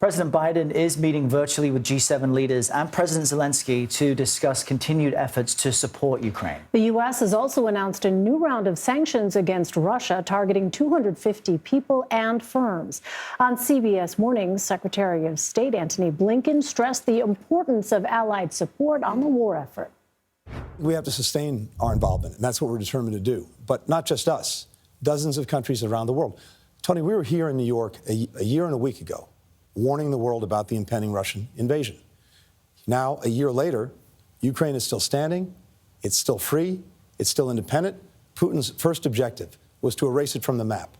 President Biden is meeting virtually with G7 leaders and President Zelenskyy to discuss continued efforts to support Ukraine. The U.S. has also announced a new round of sanctions against Russia, targeting 250 people and firms. On CBS Mornings, Secretary of State Antony Blinken stressed the importance of allied support on the war effort. We have to sustain our involvement, and that's what we're determined to do. But not just us, dozens of countries around the world. Tony, we were here in New York a year and a week ago, warning the world about the impending Russian invasion. Now, a year later, Ukraine is still standing, it's still free, it's still independent. Putin's first objective was to erase it from the map,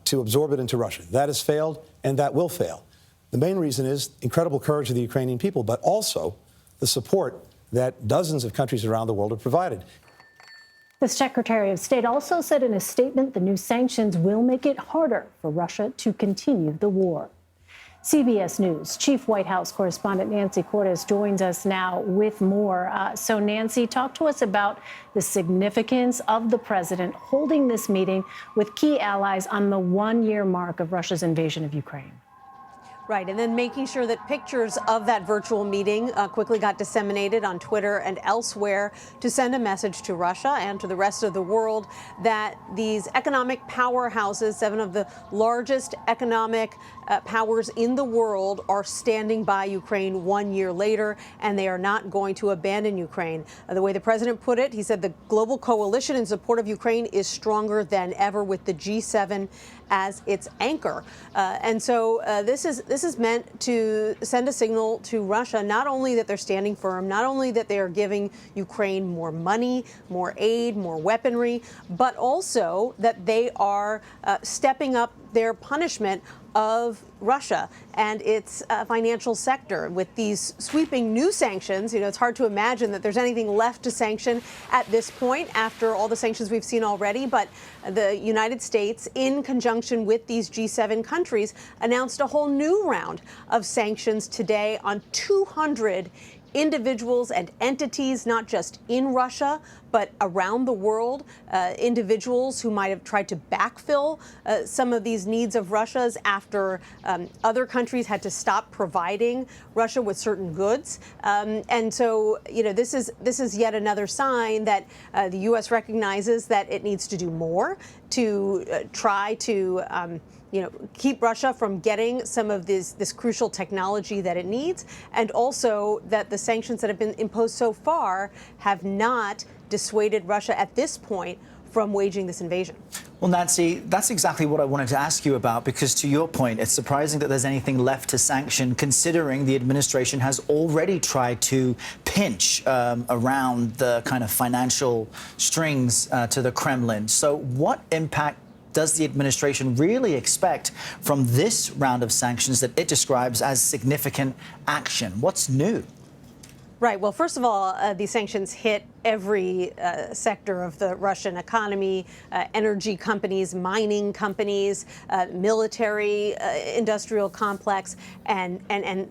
to absorb it into Russia. That has failed, and that will fail. The main reason is incredible courage of the Ukrainian people, but also the support that dozens of countries around the world have provided. The Secretary of State also said in a statement the new sanctions will make it harder for Russia to continue the war. CBS News Chief White House correspondent Nancy Cordes joins us now with more. So, Nancy, talk to us about the significance of the president holding this meeting with key allies on the one-year mark of Russia's invasion of Ukraine. Right, and then making sure that pictures of that virtual meeting quickly got disseminated on Twitter and elsewhere to send a message to Russia and to the rest of the world that these economic powerhouses, 7 of the largest economic powers in the world, are standing by Ukraine 1 year later, and they are not going to abandon Ukraine. The way the president put it, he said the global coalition in support of Ukraine is stronger than ever, with the G7 as its anchor. And so this is meant to send a signal to Russia, not only that they're standing firm, not only that they are giving Ukraine more money, more aid, more weaponry, but also that they are stepping up their punishment of Russia and its financial sector with these sweeping new sanctions. You know, it's hard to imagine that there's anything left to sanction at this point after all the sanctions we've seen already. But the United States, in conjunction with these G7 countries, announced a whole new round of sanctions today on 200 individuals and entities, not just in Russia, but around the world, individuals who might have tried to backfill some of these needs of Russia's after other countries had to stop providing Russia with certain goods. And so, you know, this is yet another sign that the U.S. recognizes that it needs to do more to try to keep Russia from getting some of this crucial technology that it needs, and also that the sanctions that have been imposed so far have not dissuaded Russia at this point from waging this invasion. Well, Nancy, that's exactly what I wanted to ask you about, because to your point, it's surprising that there's anything left to sanction, considering the administration has already tried to pinch around the kind of financial strings to the Kremlin. So what impact does the administration really expect from this round of sanctions that it describes as significant action? What's new? Right. Well, first of all, these sanctions hit every sector of the Russian economy, energy companies, mining companies, military industrial complex, and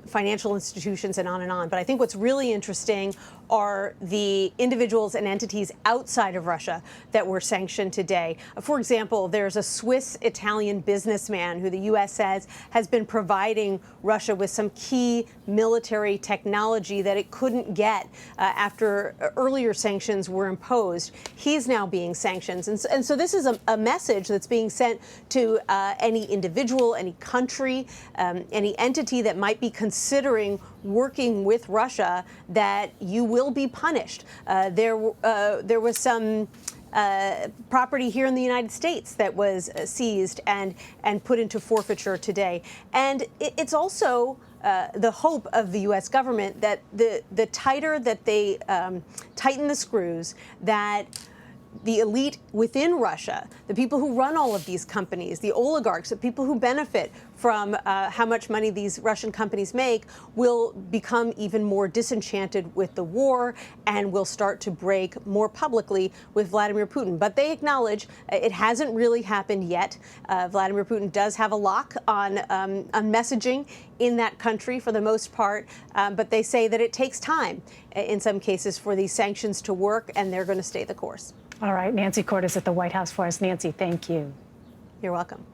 financial institutions, and on and on. But I think what's really interesting are the individuals and entities outside of Russia that were sanctioned today. For example, there's a Swiss-Italian businessman who the U.S. says has been providing Russia with some key military technology that it couldn't get after earlier sanctions were imposed. He's now being sanctioned. And so this is a message that's being sent to any individual, any country, any entity that might be considering working with Russia, that you will be punished. There was some property here in the United States that was seized and put into forfeiture today. And it's also the hope of the U.S. government that the tighter that they tighten the screws, that the elite within Russia, the people who run all of these companies, the oligarchs, the people who benefit from how much money these Russian companies make, will become even more disenchanted with the war and will start to break more publicly with Vladimir Putin. But they acknowledge it hasn't really happened yet. Vladimir Putin does have a lock on messaging in that country for the most part, but they say that it takes time in some cases for these sanctions to work, and they're going to stay the course. All right, Nancy Cordes at the White House for us. Nancy, thank you. You're welcome.